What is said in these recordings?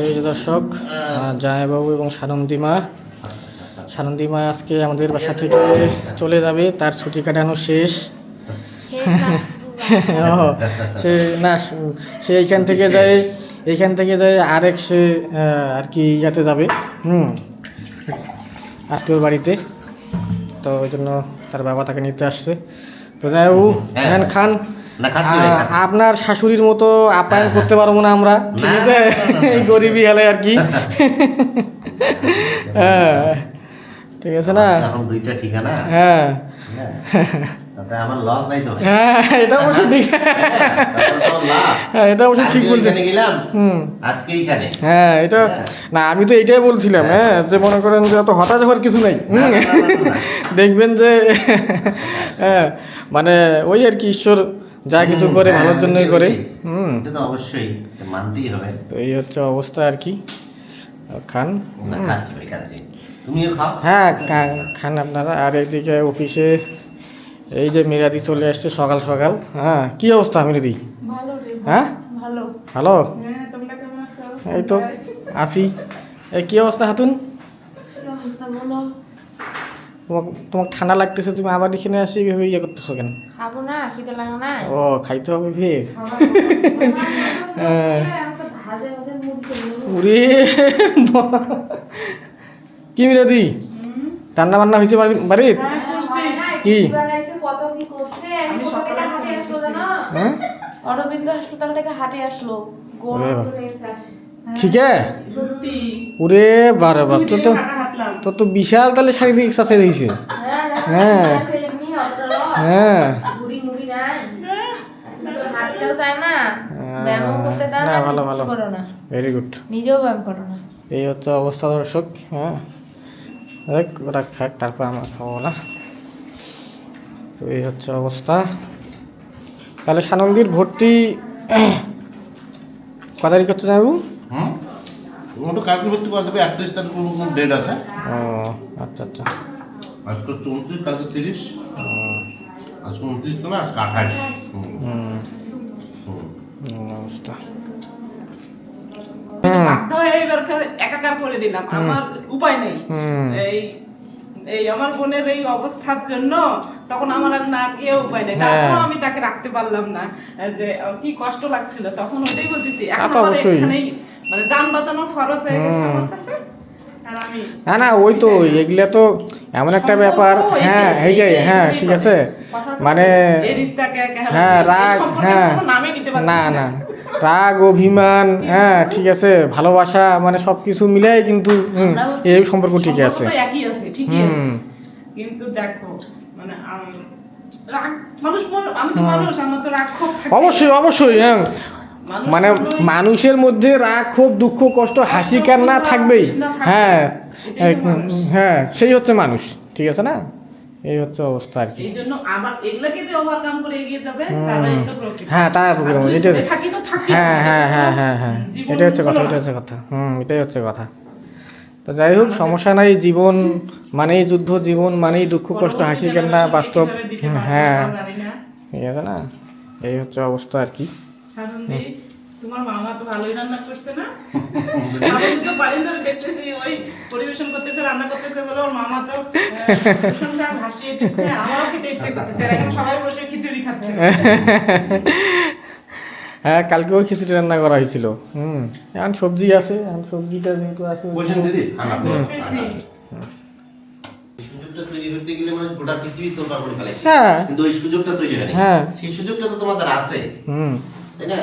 এই যে দর্শক, জামাইবাবু এবং সানন্দিমা আজকে আমাদের বাসা থেকে চলে যাবে, তার ছুটি কাটানো শেষ। সে না, সে এইখান থেকে যায় আরেক সে আর কি ইয়াতে যাবে, আত্মীয়র বাড়িতে। তো ওই জন্য তার বাবা তাকে নিতে আসছে। তো জামাইবাবু খান, আপনার শাশুড়ির মতো আপ্যায়ন করতে পারবো না আমরা, ঠিক আছে? এই গরিবি হেলে আর কি। হ্যাঁ, ঠিক আছে না? এখন দুইটা ঠিকানা। হ্যাঁ, তাতে আমার লস নাই তো। হ্যাঁ, এটা অবশ্য ঠিক। হ্যাঁ, এটা অবশ্য ঠিক বলছেন। গেলাম আজকে এইখানে। হ্যাঁ, এটা না, আমি তো এইটাই বলছিলাম। হ্যাঁ, যে মনে করেন যে এত হতাশ হওয়ার কিছু নেই। দেখবেন যে হ্যাঁ, মানে ওই আর কি, ঈশ্বর যা কিছু করে ভালোর জন্যই করে। এটা তো অবশ্যই মানতেই হবে। তো এই হচ্ছে অবস্থা আর কি। খান। খাচ্ছি, তুমিও খাও। হ্যাঁ, খান আপনারা। আর এইদিকে অফিসে এই যে মিরাদি চলে আসছে সকাল সকাল। হ্যাঁ, কি অবস্থা মিরাদি? হ্যাঁ, ভালো। এই তো আছি। এই কি অবস্থা হাতুন? তোমাকে ঠান্ডা লাগতেছে, তুমি আবার এখানে আসি ভেবে ইয়ে করতেছো কেন? খাবো না, খেতে লাগে না। ও, খাইতে হবে ফের। উরে কি মিরাদি, রান্না বান্না হয়েছে বাড়ির? কি অরবিন্দ হাসপাতাল থেকে হাটে আসলো। ঠিক আছে। ওরে বারে বার, তো বিশাল তাহলে শারীরিক এক্সারসাইজ হয়েছে। হ্যাঁ হ্যাঁ, ভালো ভালো, ভেরি গুড। নিজেও ব্যায়াম করো না। এই হচ্ছে অবস্থা দর্শক। হ্যাঁ, ওরা খাক, তারপর আমরা খাবো না। তো এই হচ্ছে অবস্থা। তাহলে সানন্দির ভর্তি কত তারিখ হচ্ছে যাবো? কালকে ভর্তি করা যাবে, 31 তারিখ কোনো ডেট আছে। ও আচ্ছা আচ্ছা। আজকে 34, কালকে 30, আজকে 29 তো না, আজকে 28। অবস্থা বাধ্য হয়ে এবার একাকার করে দিলাম, আমার উপায় নেই। এই আমার বোনের এই অবস্থার জন্য তখন আমার আর না গিয়ে উপায় নেই, তারপর আমি তাকে রাখতে পারলাম না, যে কি কষ্ট লাগছিল তখন। ওটাই বলতেছি, এখন আমার এখানেই মানে জান বাঁচানো খরচ হয়ে গেছে আমার কাছে। না না, ওই তো এগুলা তো এমন একটা ব্যাপার। হ্যাঁ, এইটাই। হ্যাঁ, ঠিক আছে। মানে হ্যাঁ, রাগ, হ্যাঁ না না, রাগ অভিমান, হ্যাঁ ঠিক আছে, ভালোবাসা, মানে সব কিছু মিলাই কিন্তু এই সম্পর্ক ঠিক আছে। কিন্তু দেখো মানে রাগ, মানুষ, আমি তো মানুষ, আমার তো রাগ ক্ষোভ থাকে। অবশ্যই অবশ্যই। হ্যাঁ, মানে মানুষের মধ্যে রাগ ক্ষোভ দুঃখ কষ্ট হাসি কান্না থাকবেই। হ্যাঁ হ্যাঁ, সেই হচ্ছে মানুষ, ঠিক আছে না? এই হচ্ছে অবস্থা আর কি। এই জন্য আবার এগুলোকে যে ওভারকাম করে এগিয়ে যাবে, তারাই তো প্রকৃতি। হ্যাঁ, তারা প্রকৃতি। এটা থাকি তো থাকি। হ্যাঁ হ্যাঁ হ্যাঁ হ্যাঁ হ্যাঁ, এটাই হচ্ছে কথা, এটাই হচ্ছে কথা। এটাই হচ্ছে কথা। তো যাই হোক, সমস্যা নাই। জীবন মানেই যুদ্ধ, জীবন মানেই দুঃখ কষ্ট হাসি কান্না, বাস্তব। হ্যাঁ, ঠিক আছে না? এই হচ্ছে অবস্থা আর কি। তোমার মামা তো ভালোই রান্না করছে না? আমি তো বাড়ি ধরে দেখতেছি, ওই পরিবেশন করতেছে, রান্না করতেছে বলে ওর মামা তো প্রশংসা ভাসিয়ে দিচ্ছে। আমারও খেতে ইচ্ছে করতেছে, এখন সবাই বসে খিচুড়ি খাচ্ছে। হ্যাঁ, কালকেও খিচুড়ি রান্না করা হয়েছিল। এখন সবজি আছে, এখন সবজিটা যেহেতু আছে। বসেন দিদি, সুযোগটা তৈরি করতে গেলে মানে গোটা পৃথিবী তোলপাড় করে ফেলেছে। হ্যাঁ, কিন্তু ওই সুযোগটা তৈরি হয়নি। হ্যাঁ, সেই সুযোগটা তো তোমাদের আছে, তাই না?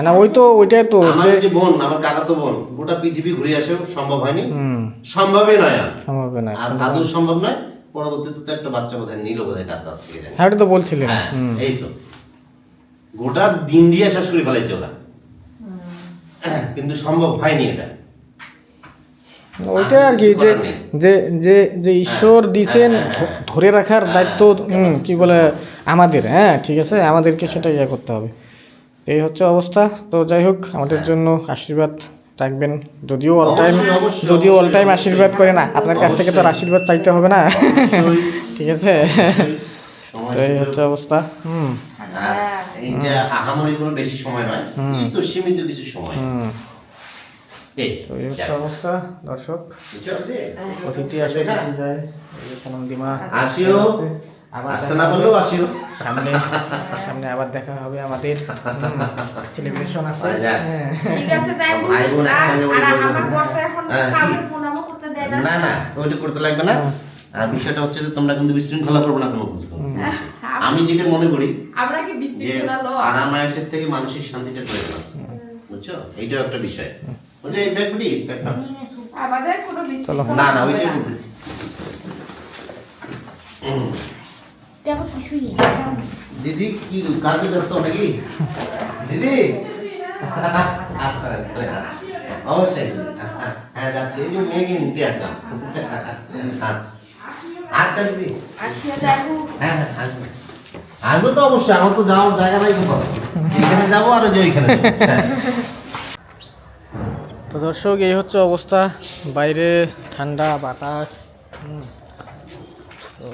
না, ওই তো ওইটাই তো, আমার যে বোন, আমার কাকাতো বোন, গোটা পৃথিবী ঘুরে আসেও সম্ভব হয়নি, সম্ভবই নয়। আর আদৌ সম্ভব নয়। পরবর্তীতে তো একটা বাচ্চা বোধহয় নিল, বোধহয় কার কাছ থেকে জানি। হ্যাঁ, ওটা তো বলছিলেন। এই তো গোটা ইন্ডিয়া শেষ করে ফেলেছে ওরা, কিন্তু সম্ভব হয়নি এটা। ওইটা আর কি, যে যে যে যে ঈশ্বর দিছেন ধরে রাখার দায়িত্ব কি বলে আমাদের। হ্যাঁ, ঠিক আছে, আমাদেরকে সেটা ইয়ে করতে হবে। এই হচ্ছে অবস্থা। তো যাই হোক, আমাদের জন্য আশীর্বাদ রাখবেন। যদিও অল টাইম আশীর্বাদ করে না, আপনার কাছ থেকে তো আশীর্বাদ চাইতে হবে না, ঠিক আছে? তো এই হচ্ছে অবস্থা। এইটা আহামরি কোনো বেশি সময় নয়, এই তো সীমিত কিছু সময়। এই তো এই হচ্ছে অবস্থা দর্শক, অতিথি আসে দেখা। অতিথি যায়। এই যে সানন্দিমা আসিও আবার আসতে না বললেও আসিও। সামনে সামনে আবার দেখা হবে আমাদের, সেলিব্রেশন আছে। আচ্ছা। হ্যাঁ। ঠিক আছে তাই ভাই বোন একসঙ্গে বসে বসে আমার বর তো এখন হ্যাঁ, কাউকে ফোনামো করতে দেয় না। না না ওইটা করতে লাগবে না। আর বিষয়টা হচ্ছে যে তোমরা কিন্তু বিশৃঙ্খলা করবে না কোনো কিছু। আমি যেটা মনে করি আমরা কি যে বিশৃঙ্খলা লোক? আরামায়াসের থেকে মানসিক শান্তিটা প্রয়োজন আছে। বুঝছো, এইটাও একটা বিষয়। বুঝছো, এই ব্যাগটি ব্যাগটা আমাদের কোনো বিশৃঙ্খলা না না হবে ওইটাই না। বলতেছি। দেখো কিছুই নেই দিদি কি কাজে ব্যস্ত নাকি দিদি? আচ্ছা, অবশ্যই হ্যাঁ যাচ্ছি, এই যে মেয়েকে নিতে আসলাম। আচ্ছা আচ্ছা দিদি, আসিয়া দেখো হ্যাঁ হ্যাঁ আসবো। আসবো তো অবশ্যই, আমার তো যাওয়ার জায়গা নাই কোথাও, এখানে যাবো আর ওই যে ওইখানে যাবো। হ্যাঁ। তো দর্শক এই হচ্ছে অবস্থা, বাইরে ঠান্ডা বাতাস। তো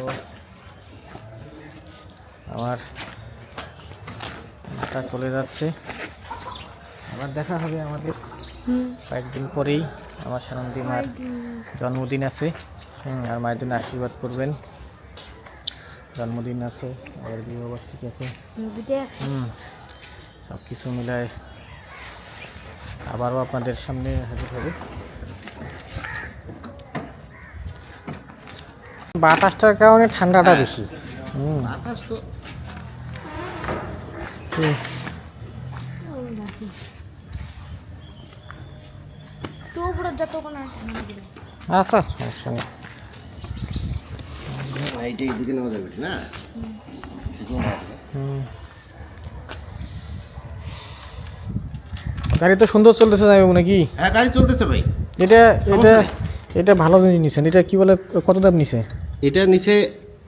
আমার মাটা চলে যাচ্ছে, আবার দেখা হবে আমাদের কয়েকদিন পরেই। আমার সানন্দিমার জন্মদিন আছে, আর মায়ের জন্য আশীর্বাদ করবেন। জন্মদিন আছে, আবার বিবাহবার্ষিকী আছে, সব কিছু মিলায় আবারও আপনাদের সামনে হাজির হবে। বাতাসটার কারণে ঠান্ডাটা বেশি। বাতাস তো তো উপরে যতক্ষণ আছে আচ্ছা সমস্যা নেই। এইটা এইদিকে নেওয়া যাবে না? গাড়ি তো সুন্দর চলতেছে যাই হোক নাকি? হ্যাঁ গাড়ি চলতেছে ভাই। এটা এটা এটা ভালো জিনিস নিছেন। এটা কি বলে, কত দাম নিছে? এটা নিচে,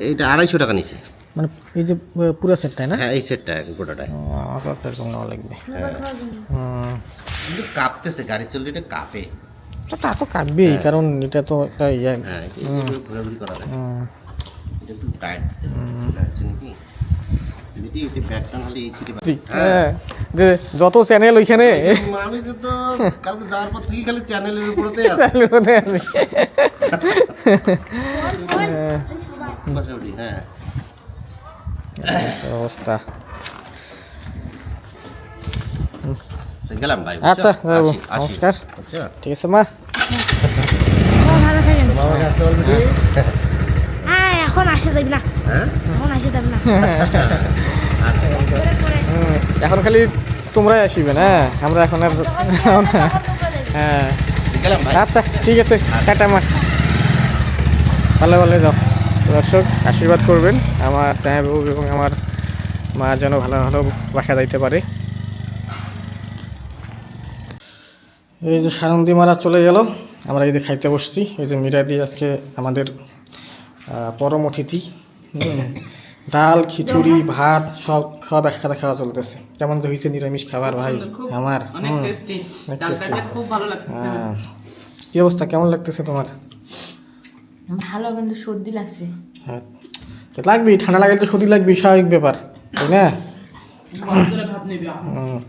এটা 250 টাকা নিচে। মানে এই যে পুরো সেটটাই না? হ্যাঁ এই সেটটা গোটাটাই। আমাকে একটা এরকম নেওয়া লাগবে। কিন্তু কাঁপতেছে, গাড়ি চললে এটা কাঁপে। তা তো কাটবেই, কারণ এটা তো একটা ইয়ে। হ্যাঁ এটা ঘোরাঘুরি করা যায়, এটা একটু টাইট লাগছে নাকি দিদি? এটা ব্যাগটা নাহলে এই সিটে হ্যাঁ, যে যত চ্যানেল ওইখানে আমি তো কালকে যাওয়ার পর থেকে খালি চ্যানেলের উপরেতেই আছে। চালু হতে আছে। বসে উঠি, হ্যাঁ এই অবস্থা। তো গেলাম ভাই। আচ্ছা বাবু, আসি, আসি। নমস্কার। আচ্ছা ঠিক আছে মা। ভালো থাকেন। বাবাকে আসতে বলবি কি? হ্যাঁ এখন আসে যাবি না, হ্যাঁ এখন আসে যাবি না। এখন খালি তোমরাই আসিবে না, আমরা এখন আর হ্যাঁ। গেলাম ভাই। আচ্ছা ঠিক আছে, টাটা মা, ভালো ভালো যাও। দর্শক আশীর্বাদ করবেন আমার জামাইবাবু এবং আমার মা যেন ভালো ভালো বাসা যাইতে পারে। এই যে সানন্দি মারা চলে গেল, আমরা এই যে খাইতে বসছি। এই যে মিরা দিয়ে আজকে আমাদের পরম অতিথি। ডাল খিচুড়ি ভাত সব সব একসাথে খাওয়া চলতেছে। কেমন তো হয়েছে নিরামিষ খাবার ভাই খুব আমার? অনেক টেস্টি, অনেক ডালটা tasty। খুব ভালো লাগছে। কি অবস্থা, কেমন লাগতেছে তোমার? ভালো, কিন্তু সর্দি লাগছে। হ্যাঁ তো লাগবেই, ঠান্ডা লাগলে তো সর্দি লাগবেই, স্বাভাবিক ব্যাপার, তাই না? গরম করে ভাব নেবে। হুম।